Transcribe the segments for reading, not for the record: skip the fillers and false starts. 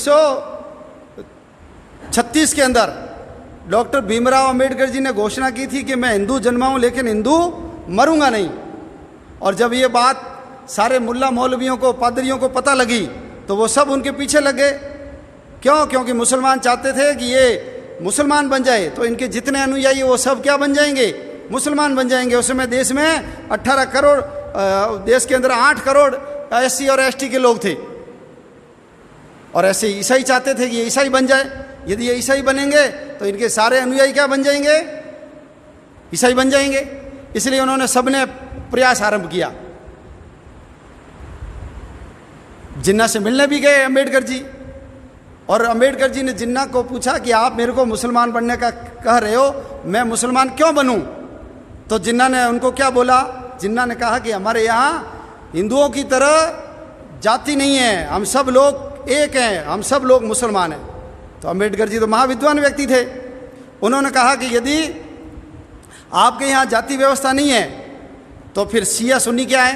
1936 के अंदर डॉक्टर भीमराव अंबेडकर जी ने घोषणा की थी कि मैं हिंदू जन्माऊं लेकिन हिंदू मरूंगा नहीं। और जब ये बात सारे मुल्ला मौलवियों को, पादरियों को पता लगी तो वो सब उनके पीछे लग गए। क्यों? क्योंकि मुसलमान चाहते थे कि ये मुसलमान बन जाए तो इनके जितने अनुयायी वो सब क्या बन जाएंगे? मुसलमान बन जाएंगे। उस समय देश में 18 करोड़, देश के अंदर 8 करोड़ SC और ST के लोग थे। और ऐसे ईसाई चाहते थे कि ये ईसाई बन जाए। यदि ये ईसाई बनेंगे तो इनके सारे अनुयायी क्या बन जाएंगे? ईसाई बन जाएंगे। इसलिए उन्होंने सबने प्रयास आरंभ किया। जिन्ना से मिलने भी गए अंबेडकर जी, और अंबेडकर जी ने जिन्ना को पूछा कि आप मेरे को मुसलमान बनने का कह रहे हो, मैं मुसलमान क्यों बनूं? तो जिन्ना ने उनको क्या बोला? जिन्ना ने कहा कि हमारे यहाँ हिंदुओं की तरह जाति नहीं है, हम सब लोग एक हैं, हम सब लोग मुसलमान हैं। तो अंबेडकर जी तो महाविद्वान व्यक्ति थे। उन्होंने कहा कि यदि आपके यहाँ जाति व्यवस्था नहीं है तो फिर शिया सुन्नी क्या है,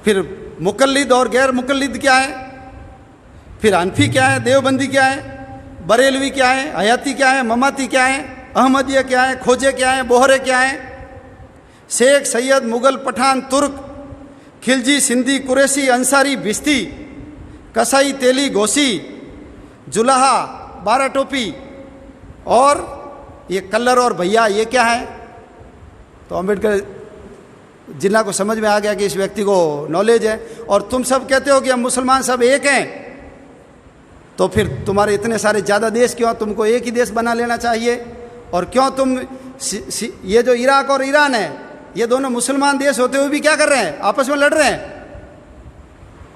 फिर मुकल्लिद और गैर मुकल्लिद क्या है, फिर हनफी क्या है, देवबंदी क्या है, बरेलवी क्या है, हयाती क्या है, ममाती क्या है, अहमदिया क्या है, खोजे क्या है, बोहरे क्या है, शेख, सैयद, मुगल, पठान, तुर्क, खिलजी, सिंधी, कुरैशी, अंसारी, भिस्ती, कसाई, तेली, घोसी, जुलाहा, 12 टोपी और ये कल्लर और भैया, ये क्या है? तो अंबेडकर जिन्ना को समझ में आ गया कि इस व्यक्ति को नॉलेज है। और तुम सब कहते हो कि हम मुसलमान सब एक हैं, तो फिर तुम्हारे इतने सारे ज़्यादा देश क्यों? तुमको एक ही देश बना लेना चाहिए। और क्यों तुम ये जो इराक और ईरान है, ये दोनों मुसलमान देश होते हुए भी क्या कर रहे हैं? आपस में लड़ रहे हैं।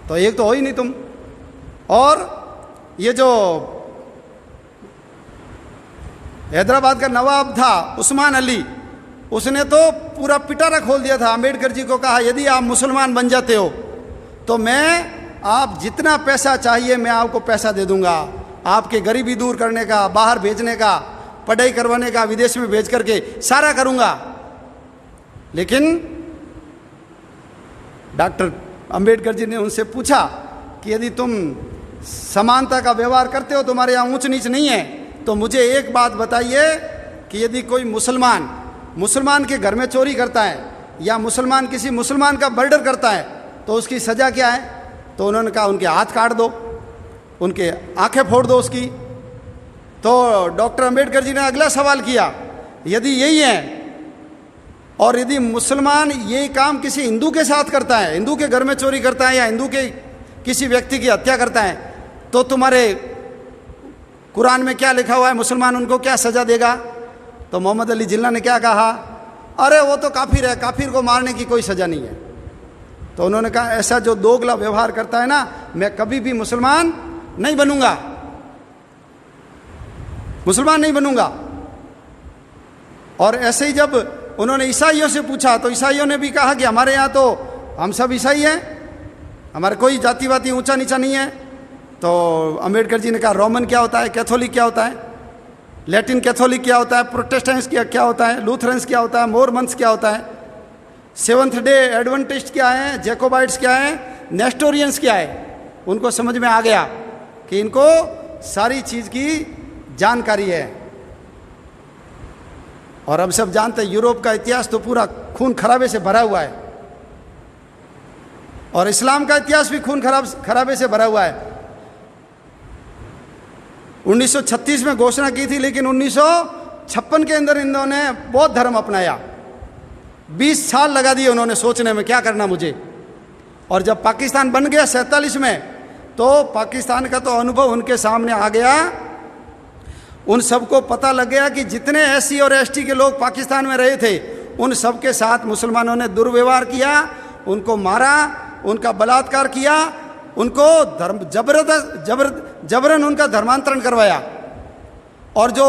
तो एक तो हो ही नहीं तुम। और ये जो हैदराबाद का नवाब था उस्मान अली, उसने तो पूरा पिटारा खोल दिया था। अंबेडकर जी को कहा यदि आप मुसलमान बन जाते हो तो मैं, आप जितना पैसा चाहिए मैं आपको पैसा दे दूंगा, आपके गरीबी दूर करने का, बाहर भेजने का, पढ़ाई करवाने का, विदेश में भेज करके सारा करूंगा। लेकिन डॉक्टर अंबेडकर जी ने उनसे पूछा कि यदि तुम समानता का व्यवहार करते हो, तुम्हारे यहाँ ऊंच नीच नहीं है, तो मुझे एक बात बताइए कि यदि कोई मुसलमान के घर में चोरी करता है या मुसलमान किसी मुसलमान का मर्डर करता है तो उसकी सज़ा क्या है? तो उन्होंने कहा उनके हाथ काट दो, उनके आंखें फोड़ दो उसकी। तो डॉक्टर अंबेडकर जी ने अगला सवाल किया, यदि यही है और यदि मुसलमान यही काम किसी हिंदू के साथ करता है, हिंदू के घर में चोरी करता है या हिंदू के किसी व्यक्ति की हत्या करता है, तो तुम्हारे कुरान में क्या लिखा हुआ है, मुसलमान उनको क्या सज़ा देगा? तो मोहम्मद अली जिन्ना ने क्या कहा? अरे वो तो काफिर है, काफिर को मारने की कोई सज़ा नहीं है। तो उन्होंने कहा ऐसा जो दोगला व्यवहार करता है ना, मैं कभी भी मुसलमान नहीं बनूंगा, मुसलमान नहीं बनूंगा। और ऐसे ही जब उन्होंने ईसाइयों से पूछा तो ईसाइयों ने भी कहा कि हमारे यहाँ तो हम सब ईसाई हैं, हमारे कोई जाति वाति ऊंचा नीचा नहीं है। तो अंबेडकर जी ने कहा रोमन क्या होता है, कैथोलिक क्या होता है, लैटिन कैथोलिक क्या होता है, प्रोटेस्टेंट्स क्या होता है, लूथरन्स क्या होता है, मोरमन्स क्या होता है, सेवंथ डे एडवेंटिस्ट क्या है, जैकोबाइट्स क्या है, नेस्टोरियंस क्या है। उनको समझ में आ गया कि इनको सारी चीज़ की जानकारी है। और अब सब जानते हैं यूरोप का इतिहास तो पूरा खून खराबे से भरा हुआ है, और इस्लाम का इतिहास भी खून खराबे से भरा हुआ है। 1936 में घोषणा की थी, लेकिन 1956 के अंदर इन्होंने बौद्ध धर्म अपनाया। 20 साल लगा दिए उन्होंने सोचने में क्या करना मुझे। और जब पाकिस्तान बन गया 47 में, तो पाकिस्तान का तो अनुभव उनके सामने आ गया। उन सबको पता लग गया कि जितने SC और ST के लोग पाकिस्तान में रहे थे, उन सब के साथ मुसलमानों ने दुर्व्यवहार किया, उनको मारा, उनका बलात्कार किया, उनको जबरन उनका धर्मांतरण करवाया। और जो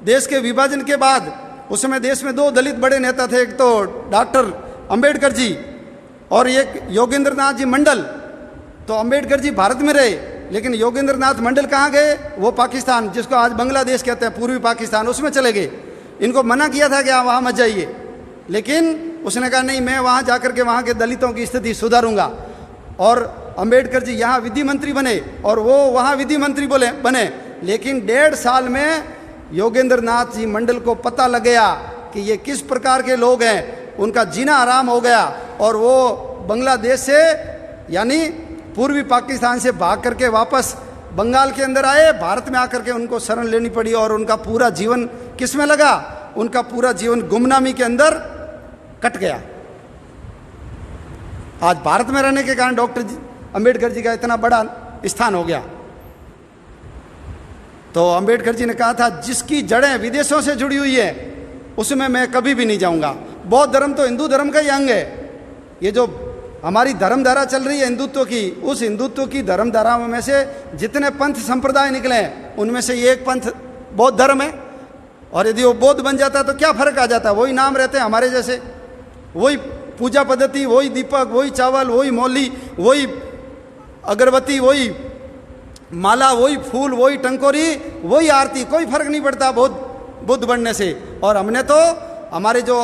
देश के विभाजन के बाद उस समय देश में 2 दलित बड़े नेता थे, एक तो डॉक्टर अंबेडकर जी और एक योगेंद्र नाथ जी मंडल। तो अंबेडकर जी भारत में रहे, लेकिन योगेंद्र नाथ मंडल कहाँ गए? वो पाकिस्तान, जिसको आज बांग्लादेश कहते हैं, पूर्वी पाकिस्तान, उसमें चले गए। इनको मना किया था कि आप वहाँ मत जाइए, लेकिन उसने कहा नहीं, मैं वहाँ जाकर के वहाँ के दलितों की स्थिति सुधारूंगा। और अंबेडकर जी यहाँ विधि मंत्री बने और वो वहाँ विधि मंत्री बने, लेकिन 1.5 साल में योगेंद्र नाथ जी मंडल को पता लग गया कि ये किस प्रकार के लोग हैं, उनका जीना आराम हो गया और वो बांग्लादेश से यानी पूर्वी पाकिस्तान से भाग करके वापस बंगाल के अंदर आए। भारत में आकर के उनको शरण लेनी पड़ी और उनका पूरा जीवन किस में लगा, उनका पूरा जीवन गुमनामी के अंदर कट गया। आज भारत में रहने के कारण डॉक्टर अंबेडकर जी का इतना बड़ा स्थान हो गया। तो अंबेडकर जी ने कहा था, जिसकी जड़ें विदेशों से जुड़ी हुई है उसमें मैं कभी भी नहीं जाऊंगा। बौद्ध धर्म तो हिंदू धर्म का ही अंग है। ये जो हमारी धर्मधारा चल रही है हिंदुत्व की, उस हिंदुत्व की धर्मधारा में से जितने पंथ संप्रदाय निकले हैं उनमें से ये एक पंथ बौद्ध धर्म है। और यदि वो बौद्ध बन जाता तो क्या फर्क आ जाता, वही नाम रहते हैं हमारे जैसे, वही पूजा पद्धति, वही दीपक, वही चावल, वही मौली, वही अगरबत्ती, वही माला, वही फूल, वही टंकोरी, वही आरती, कोई फर्क नहीं पड़ता बुद्ध बनने से। और हमने तो हमारे जो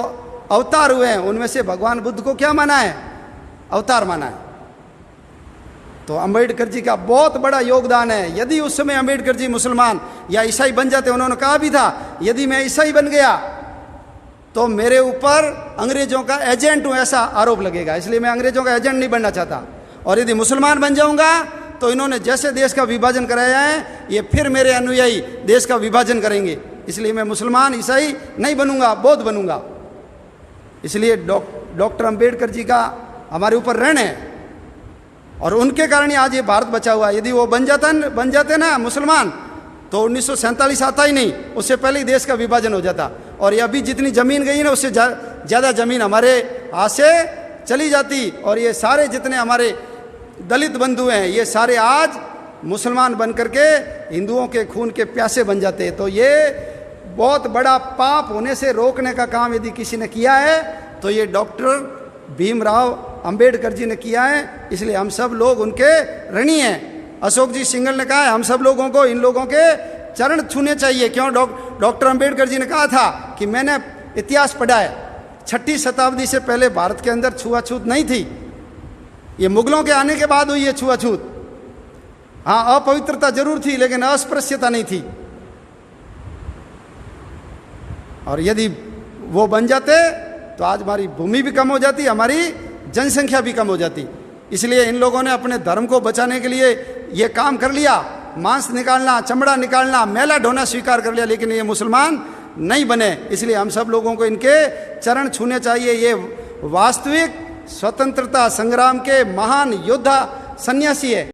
अवतार हुए हैं उनमें से भगवान बुद्ध को क्या माना है, अवतार माना है। तो अंबेडकर जी का बहुत बड़ा योगदान है। यदि उस समय अंबेडकर जी मुसलमान या ईसाई बन जाते, उन्होंने कहा भी था यदि मैं ईसाई बन गया तो मेरे ऊपर अंग्रेजों का एजेंट हूं ऐसा आरोप लगेगा, इसलिए मैं अंग्रेजों का एजेंट नहीं बनना चाहता। और यदि मुसलमान बन जाऊंगा तो इन्होंने जैसे देश का विभाजन कराया है ये फिर मेरे अनुयायी देश का विभाजन करेंगे, इसलिए मैं मुसलमान ईसाई नहीं बनूंगा, बौद्ध बनूंगा। इसलिए डॉक्टर अंबेडकर जी का हमारे ऊपर ऋण है और उनके कारण ही आज ये भारत बचा हुआ है। यदि वो बन जाते ना मुसलमान तो 1947 आता ही नहीं, उससे पहले ही देश का विभाजन हो जाता। और ये अभी जितनी ज़मीन गई ना उससे ज़्यादा ज़मीन हमारे हाथ से चली जाती और ये सारे जितने हमारे दलित बंधु हैं ये सारे आज मुसलमान बन करके हिंदुओं के खून के प्यासे बन जाते। तो ये बहुत बड़ा पाप होने से रोकने का काम यदि किसी ने किया है तो ये डॉक्टर भीमराव अंबेडकर जी ने किया है, इसलिए हम सब लोग उनके ऋणी हैं। अशोक जी सिंघल ने कहा है हम सब लोगों को इन लोगों के चरण छूने चाहिए। क्यों? डॉक्टर अंबेडकर जी ने कहा था कि मैंने इतिहास पढ़ा है, 6वीं शताब्दी से पहले भारत के अंदर छुआछूत नहीं थी, ये मुगलों के आने के बाद हुई है छुआछूत। हाँ, अपवित्रता जरूर थी लेकिन अस्पृश्यता नहीं थी। और यदि वो बन जाते तो आज हमारी भूमि भी कम हो जाती, हमारी जनसंख्या भी कम हो जाती। इसलिए इन लोगों ने अपने धर्म को बचाने के लिए ये काम कर लिया, मांस निकालना, चमड़ा निकालना, मैला ढोना स्वीकार कर लिया, लेकिन ये मुसलमान नहीं बने। इसलिए हम सब लोगों को इनके चरण छूने चाहिए। ये वास्तविक स्वतंत्रता संग्राम के महान योद्धा सन्यासी है।